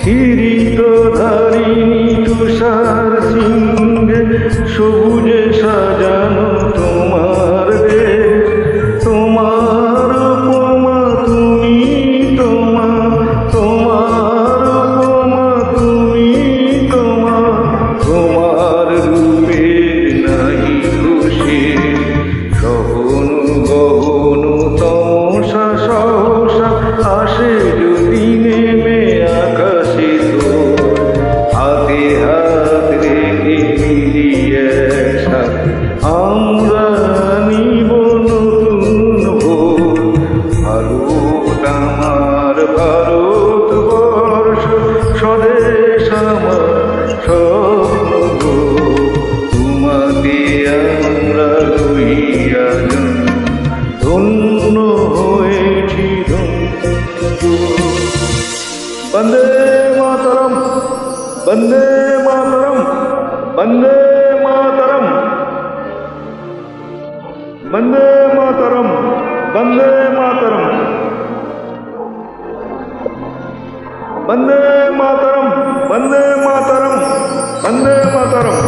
কিরিত ধারিণী তুষার সিংহে সবুজে সাজানো তোমার দেশ, তোমার উপমা তুমি, তোমার উপমা তুমি, তোমার রূপে নাই খুশি সহন গহন তমসা সহসা আসে যদি নেমে আকাশে তো হাতে হাত রেখে মিলিয়ে একসাথে আমরা নিব নতুন ভোর। ভারত আমার ভারতবর্ষ, স্বদেশ আমার স্বপ্ন গো, তোমাতে আমরা লইয়া ধন্য হয়েছি ধন্য। বন্দে মাতরম, বন্দে মাতরম, বন্দে মাতরম, বন্দে মাতরম, বন্দে মাতরম, বন্দে মাতরম, বন্দে মাতরম, বন্দে মাতরম।